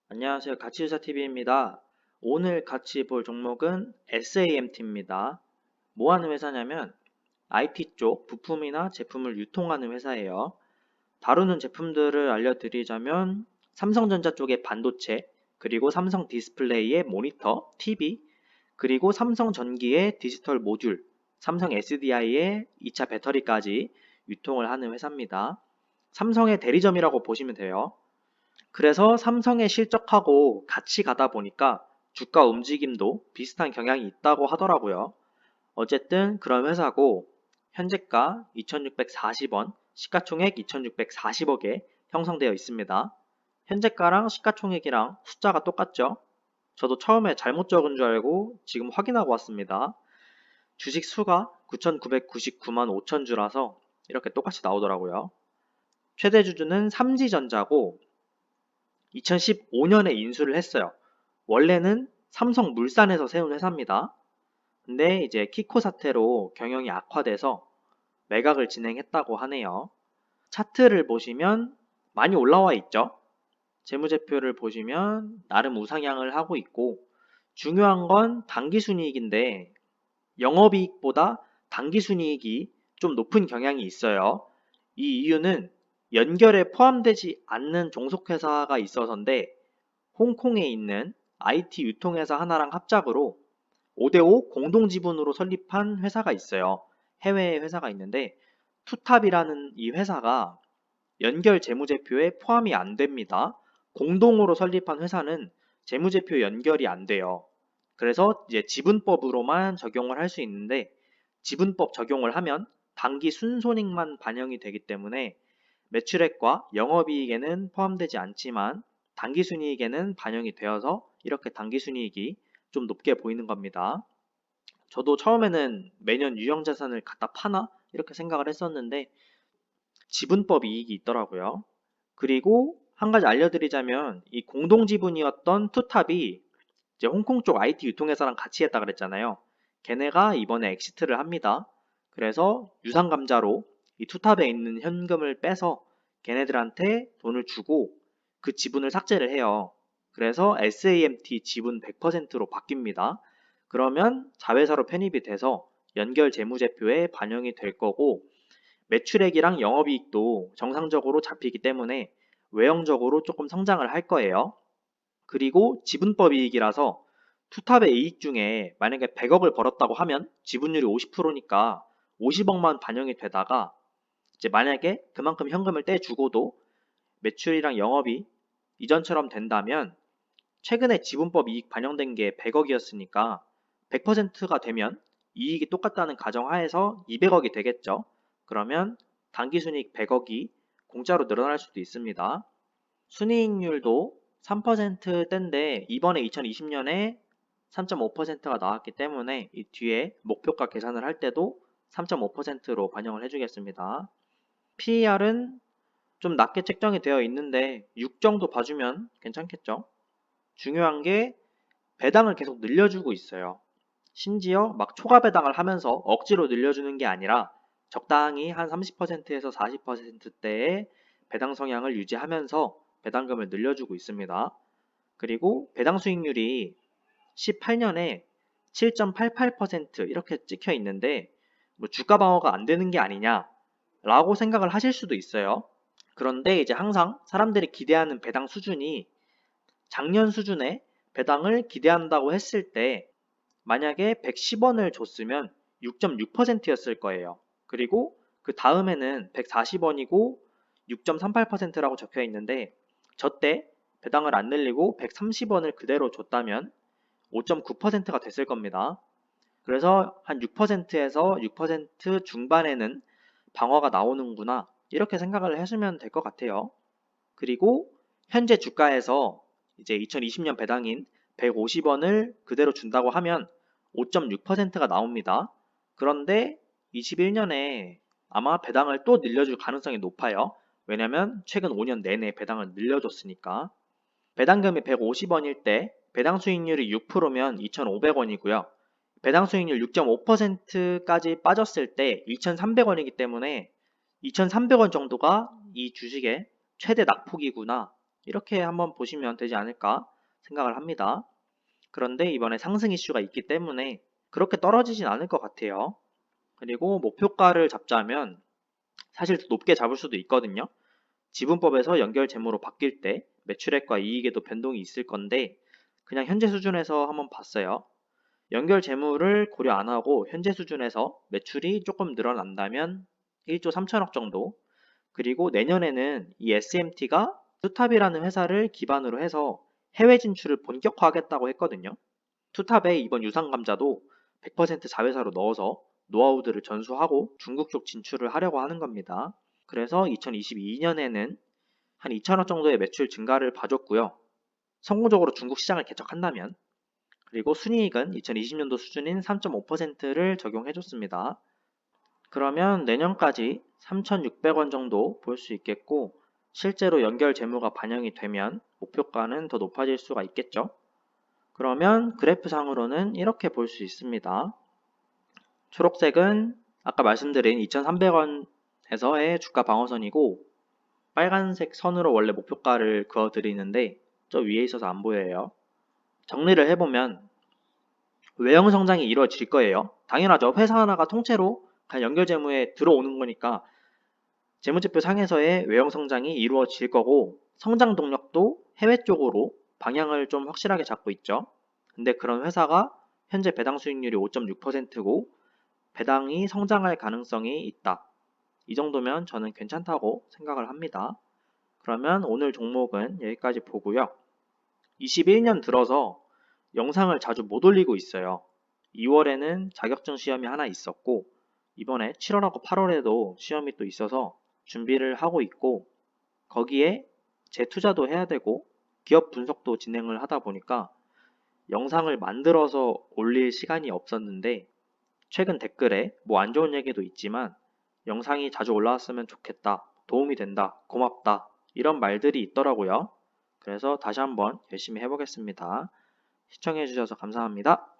안녕하세요. 가치유사TV입니다. 오늘 같이 볼 종목은 SAMT입니다. 뭐 하는 회사냐면 IT 쪽 부품이나 제품을 유통하는 회사예요. 다루는 제품들을 알려드리자면 삼성전자 쪽의 반도체, 그리고 삼성 디스플레이의 모니터, TV, 그리고 삼성전기의 디지털 모듈, 삼성 SDI의 2차 배터리까지 유통을 하는 회사입니다. 삼성의 대리점이라고 보시면 돼요. 그래서 삼성에 실적하고 같이 가다 보니까 주가 움직임도 비슷한 경향이 있다고 하더라고요. 어쨌든 그런 회사고 현재가 2640원, 시가총액 2640억에 형성되어 있습니다. 현재가랑 시가총액이랑 숫자가 똑같죠? 저도 처음에 잘못 적은 줄 알고 지금 확인하고 왔습니다. 주식 수가 9,999만 5천 주라서 이렇게 똑같이 나오더라고요. 최대 주주는 삼지전자고 2015년에 인수를 했어요. 원래는 삼성물산에서 세운 회사입니다. 근데 이제 키코 사태로 경영이 악화돼서 매각을 진행했다고 하네요. 차트를 보시면 많이 올라와 있죠. 재무제표를 보시면 나름 우상향을 하고 있고 중요한 건 당기순이익인데 영업이익보다 당기순이익이 좀 높은 경향이 있어요. 이 이유는 연결에 포함되지 않는 종속회사가 있어서인데 홍콩에 있는 IT 유통회사 하나랑 합작으로 5대5 공동지분으로 설립한 회사가 있어요. 해외에 회사가 있는데 투탑이라는 이 회사가 연결 재무제표에 포함이 안 됩니다. 공동으로 설립한 회사는 재무제표 연결이 안 돼요. 그래서 이제 지분법으로만 적용을 할 수 있는데 지분법 적용을 하면 당기 순손익만 반영이 되기 때문에 매출액과 영업이익에는 포함되지 않지만 당기순이익에는 반영이 되어서 이렇게 당기순이익이 좀 높게 보이는 겁니다. 저도 처음에는 매년 유형자산을 갖다 파나? 이렇게 생각을 했었는데 지분법 이익이 있더라고요. 그리고 한 가지 알려드리자면 이 공동지분이었던 투탑이 이제 홍콩 쪽 IT 유통회사랑 같이 했다 그랬잖아요. 걔네가 이번에 엑시트를 합니다. 그래서 유상감자로 이 투탑에 있는 현금을 빼서 걔네들한테 돈을 주고 그 지분을 삭제를 해요. 그래서 SAMT 지분 100%로 바뀝니다. 그러면 자회사로 편입이 돼서 연결 재무제표에 반영이 될 거고 매출액이랑 영업이익도 정상적으로 잡히기 때문에 외형적으로 조금 성장을 할 거예요. 그리고 지분법 이익이라서 투탑의 이익 중에 만약에 100억을 벌었다고 하면 지분율이 50%니까 50억만 반영이 되다가 이제 만약에 그만큼 현금을 떼주고도 매출이랑 영업이 이전처럼 된다면 최근에 지분법 이익 반영된 게 100억이었으니까 100%가 되면 이익이 똑같다는 가정하에서 200억이 되겠죠. 그러면 당기순이익 100억이 공짜로 늘어날 수도 있습니다. 순이익률도 3%대인데 이번에 2020년에 3.5%가 나왔기 때문에 이 뒤에 목표가 계산을 할 때도 3.5%로 반영을 해주겠습니다. PER은 좀 낮게 책정이 되어 있는데 6 정도 봐주면 괜찮겠죠? 중요한 게 배당을 계속 늘려주고 있어요. 심지어 막 초과 배당을 하면서 억지로 늘려주는 게 아니라 적당히 한 30%에서 40%대의 배당 성향을 유지하면서 배당금을 늘려주고 있습니다. 그리고 배당 수익률이 18년에 7.88% 이렇게 찍혀 있는데 뭐 주가 방어가 안 되는 게 아니냐라고 생각을 하실 수도 있어요. 그런데 이제 항상 사람들이 기대하는 배당 수준이 작년 수준의 배당을 기대한다고 했을 때 만약에 110원을 줬으면 6.6%였을 거예요. 그리고 그 다음에는 140원이고 6.38%라고 적혀 있는데 저때 배당을 안 늘리고 130원을 그대로 줬다면 5.9%가 됐을 겁니다. 그래서 한 6%에서 6% 중반에는 방어가 나오는구나 이렇게 생각을 하시면 될 것 같아요. 그리고 현재 주가에서 이제 2020년 배당인 150원을 그대로 준다고 하면 5.6%가 나옵니다. 그런데 21년에 아마 배당을 또 늘려줄 가능성이 높아요. 왜냐면 최근 5년 내내 배당을 늘려줬으니까. 배당금이 150원일 때 배당 수익률이 6%면 2,500원이고요. 배당 수익률 6.5%까지 빠졌을 때 2,300원이기 때문에 2,300원 정도가 이 주식의 최대 낙폭이구나 이렇게 한번 보시면 되지 않을까 생각을 합니다. 그런데 이번에 상승 이슈가 있기 때문에 그렇게 떨어지진 않을 것 같아요. 그리고 목표가를 잡자면 사실 더 높게 잡을 수도 있거든요. 지분법에서 연결 재무로 바뀔 때 매출액과 이익에도 변동이 있을 건데 그냥 현재 수준에서 한번 봤어요. 연결 재무를 고려 안 하고 현재 수준에서 매출이 조금 늘어난다면 1조 3천억 정도, 그리고 내년에는 이 SMT가 투탑이라는 회사를 기반으로 해서 해외 진출을 본격화하겠다고 했거든요. 투탑의 이번 유상감자도 100% 자회사로 넣어서 노하우들을 전수하고 중국 쪽 진출을 하려고 하는 겁니다. 그래서 2022년에는 한 2천억 정도의 매출 증가를 봐줬고요. 성공적으로 중국 시장을 개척한다면, 그리고 순이익은 2020년도 수준인 3.5%를 적용해줬습니다. 그러면 내년까지 3,600원 정도 볼 수 있겠고, 실제로 연결 재무가 반영이 되면 목표가는 더 높아질 수가 있겠죠. 그러면 그래프상으로는 이렇게 볼 수 있습니다. 초록색은 아까 말씀드린 2,300원에서의 주가 방어선이고, 빨간색 선으로 원래 목표가를 그어드리는데 저 위에 있어서 안 보여요. 정리를 해보면 외형 성장이 이루어질 거예요. 당연하죠. 회사 하나가 통째로 그냥 연결 재무에 들어오는 거니까 재무제표 상에서의 외형 성장이 이루어질 거고, 성장 동력도 해외 쪽으로 방향을 좀 확실하게 잡고 있죠. 근데 그런 회사가 현재 배당 수익률이 5.6%고 배당이 성장할 가능성이 있다. 이 정도면 저는 괜찮다고 생각을 합니다. 그러면 오늘 종목은 여기까지 보고요. 21년 들어서 영상을 자주 못 올리고 있어요. 2월에는 자격증 시험이 하나 있었고, 이번에 7월하고 8월에도 시험이 또 있어서 준비를 하고 있고, 거기에 재투자도 해야 되고 기업 분석도 진행을 하다 보니까 영상을 만들어서 올릴 시간이 없었는데, 최근 댓글에 뭐 안 좋은 얘기도 있지만 영상이 자주 올라왔으면 좋겠다, 도움이 된다, 고맙다, 이런 말들이 있더라고요. 그래서 다시 한번 열심히 해보겠습니다. 시청해주셔서 감사합니다.